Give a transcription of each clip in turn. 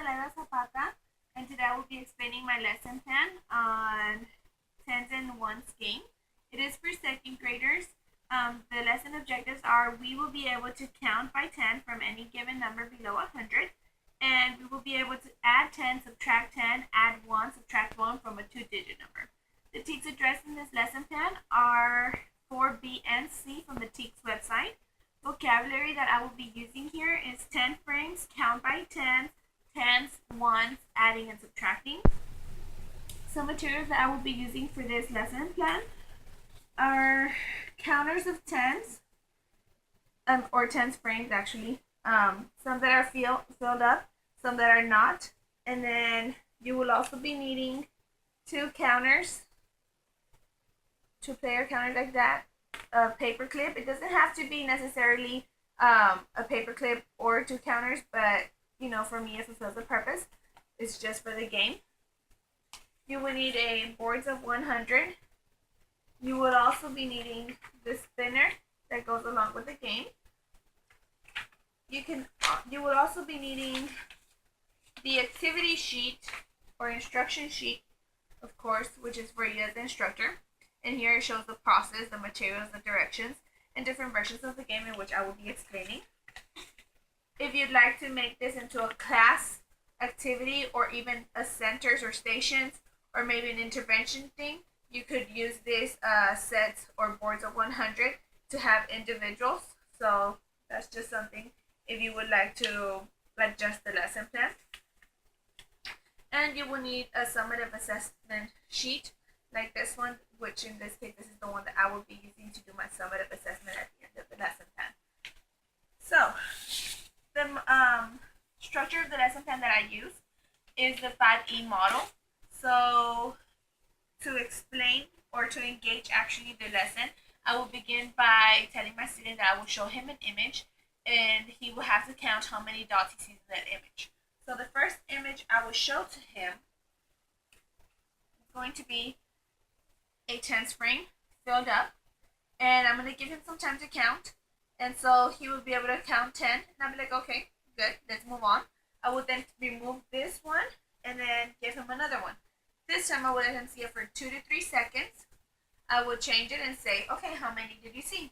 Adelaida Zapata, and today I will be explaining my lesson plan on tens and ones game. It is for second graders. The lesson objectives are we will be able to count by 10 from any given number below 100, and we will be able to add 10, subtract 10, add 1, subtract 1 from a two-digit number. The TEKS addressed in this lesson plan are 4B and C from the TEKS website. Vocabulary that I will be using here is 10 frames, count by tens, ones, adding and subtracting. Some materials that I will be using for this lesson plan are counters of tens, or tens frames actually. Some that are filled up, some that are not, and then you will also be needing two counters, two player counters like that. A paper clip. It doesn't have to be necessarily a paper clip or two counters, but for me it fulfills the purpose. It's just for the game. You will need a boards of 100. You will also be needing the spinner that goes along with the game. You will also be needing the activity sheet or instruction sheet, of course, which is for you as the instructor. And here it shows the process, the materials, the directions, and different versions of the game in which I will be explaining. If you'd like to make this into a class activity or even a centers or stations or maybe an intervention thing, you could use this sets or boards of 100 to have individuals. So that's just something if you would like to adjust the lesson plan. And you will need a summative assessment sheet like this one, which in this case, this is the one that I will be using to do my summative assessment at the end of the lesson plan. So, the structure of the lesson plan that I use is the 5E model. So, to explain or to engage actually the lesson, I will begin by telling my student that I will show him an image, and he will have to count how many dots he sees in that image. So, the first image I will show to him is going to be a tens frame filled up, and I'm going to give him some time to count, and so he will be able to count 10, and I'll be like, okay, good, let's move on. I will then remove this one and then give him another one. This time I will let him see it for 2 to 3 seconds. I will change it and say, okay, how many did you see?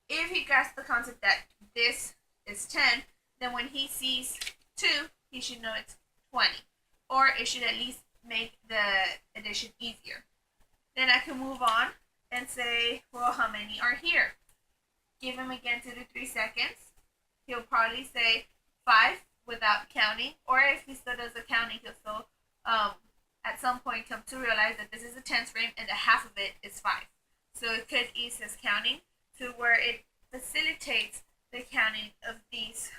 If he grasps the concept that this is 10, then when he sees 2, he should know it's 20, or it should at least make the addition easier. Then I can move on and say, well, how many are here? Give him again 2 to 3 seconds. He'll probably say 5 without counting, or if he still does the counting, he'll still at some point come to realize that this is a tens frame and a half of it is 5. So it could ease his counting to where it facilitates the counting of these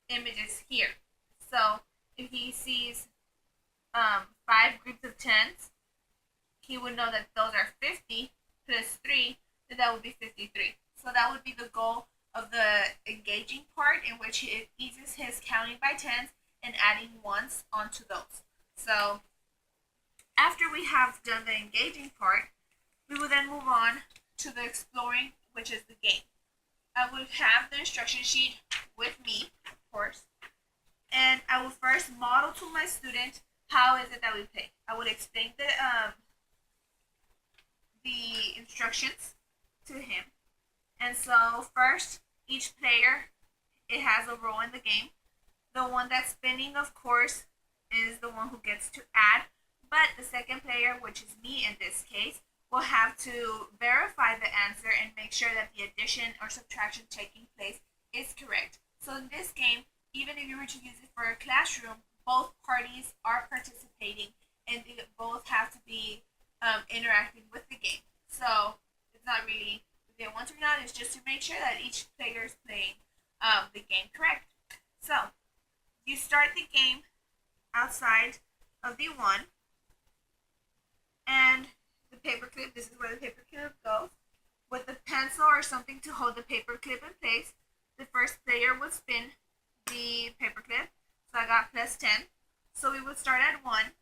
images here. So if he sees 5 groups of tens, he would know that those are 50 plus 3, then that would be 53. So that would be the goal of the engaging part, in which it eases his counting by tens and adding ones onto those. So after we have done the engaging part, we will then move on to the exploring, which is the game. I will have the instruction sheet with me, of course, and I will first model to my student how is it that we play. I will explain the instructions to him. And so first, each player, it has a role in the game. The one that's spinning, of course, is the one who gets to add, but the second player, which is me in this case, will have to verify the answer and make sure that the addition or subtraction taking place is correct. So in this game, even if you were to use it for a classroom, both parties are participating and they both have to be interacting with the game. So it's not really if they want or not, it's just to make sure that each player is playing the game correct. So you start the game outside of the one, and the paperclip, this is where the paperclip goes. With the pencil or something to hold the paperclip in place, the first player would spin the paperclip. So I got plus 10. So we would start at 1.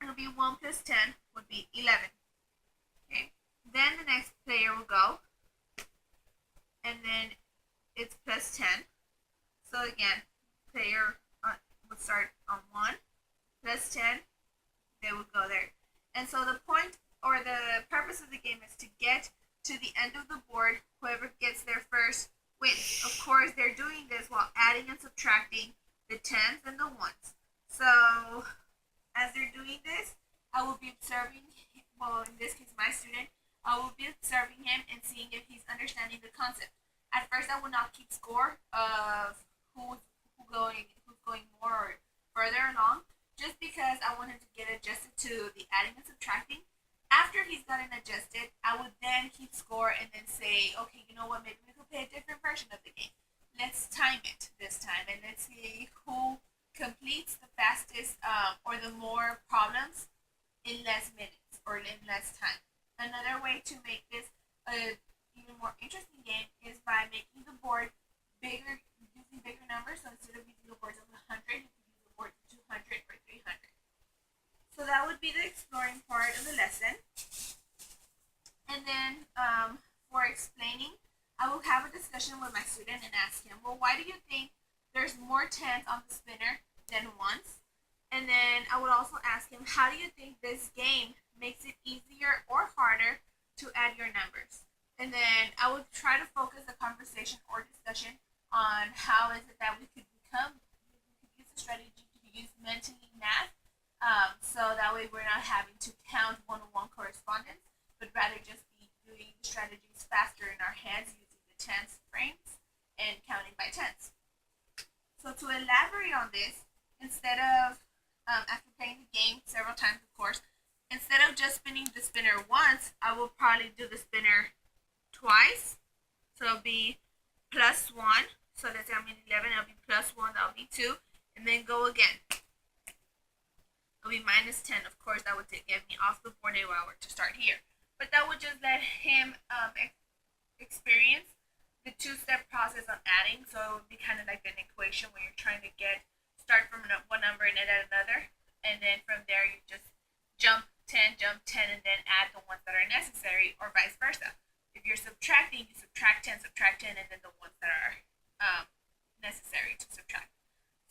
It'll be 1 plus 10 would be 11. Okay. Then the next player will go, and then it's plus 10. So again, player would start on 1 plus 10, they would go there. And so the point or the purpose of the game is to get to the end of the board. Whoever gets there first wins. Of course, they're doing this while adding and subtracting the 10s and the 1s. So as they're doing this, I will be observing, well, in this case, my student, I will be observing him and seeing if he's understanding the concept. At first, I will not keep score of who's going more or further along, just because I want him to get adjusted to the adding and subtracting. After he's gotten adjusted, I would then keep score and then say, okay, you know what, maybe we could play a different version of the game. Let's time it this time and let's see who completes the fastest or the more problems in less minutes or in less time. Another way to make this a even more interesting game is by making the board bigger, using bigger numbers. So instead of using the boards of 100, you can use the boards of 200 or 300. So that would be the exploring part of the lesson. And then for explaining, I will have a discussion with my student and ask him, well, why do you think there's more 10s on the spinner than 1s? And then I would also ask him, how do you think this game makes it easier or harder to add your numbers? And then I would try to focus the conversation or discussion on how is it that we could use the strategy to use mentally math, so that way we're not having to count one-on-one correspondence, but rather just be doing the strategies faster in our heads using the tens frames and counting by tens. So to elaborate on this, instead of, after playing the game several times, of course, instead of just spinning the spinner once, I will probably do the spinner twice. So it'll be plus 1. So let's say I'm in 11, it'll be plus 1, that'll be 2. And then go again. It'll be minus 10. Of course, that would get me off the board if I were to start here. But that would just let him experience the two-step process of adding. So it would be kind of like an equation where you're trying to start from one number and add another. And then from there, you just jump 10, and then add the ones that are necessary, or vice versa. If you're subtracting, you subtract 10, and then the ones that are necessary to subtract.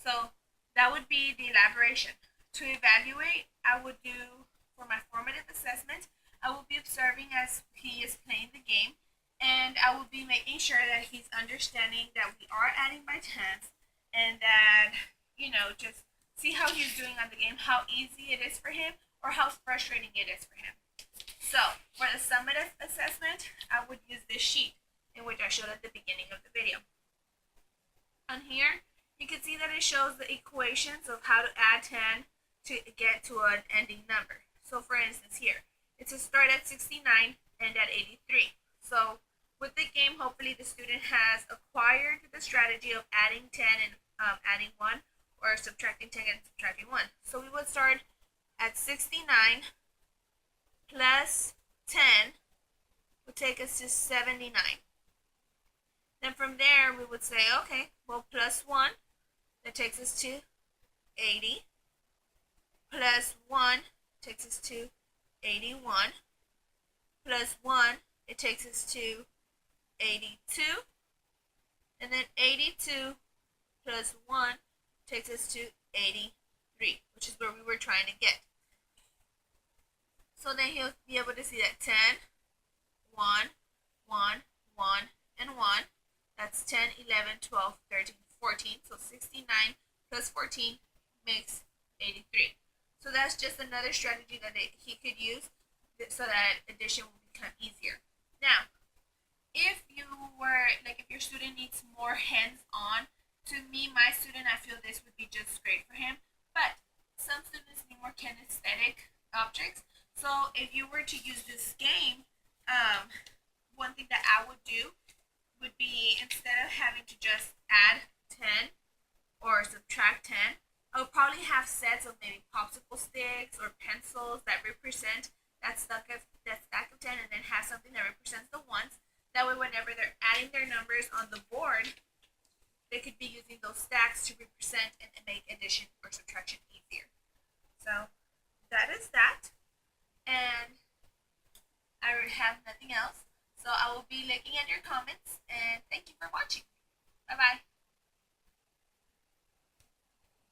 So that would be the elaboration. To evaluate, I would do, for my formative assessment, I will be observing as he is playing the game, and I will be making sure that he's understanding that we are adding by tens, and that, just see how he's doing on the game, how easy it is for him, or how frustrating it is for him. So, for the summative assessment, I would use this sheet, in which I showed at the beginning of the video. On here, you can see that it shows the equations of how to add 10 to get to an ending number. So, for instance, here, it's a start at 69 and at 83. So, with the game, hopefully the student has acquired the strategy of adding 10 and adding 1, or subtracting 10 and subtracting 1. So, we would start at 69 plus 10 would take us to 79. Then from there, we would say, okay, well, plus 1, that takes us to 80. Plus 1 takes us to 81. Plus 1, it takes us to 82. And then 82 plus 1 takes us to 83, which is where we were trying to get. So then he'll be able to see that 10, 1, 1, 1, and 1. That's 10, 11, 12, 13, 14. So 69 plus 14 makes 83. So that's just another strategy that he could use so that addition will become easier. Now, if your student needs more hands-on, to me, my student, I feel this would be just great for him. But some students need more kinesthetic objects. So if you were to use this game, one thing that I would do would be, instead of having to just add 10 or subtract 10, I would probably have sets of maybe popsicle sticks or pencils that represent that stack of 10, and then have something that represents the ones. That way, whenever they're adding their numbers on the board, they could be using those stacks to represent and make addition or subtraction easier. So that is that. And I have nothing else. So I will be looking at your comments, and thank you for watching. Bye-bye.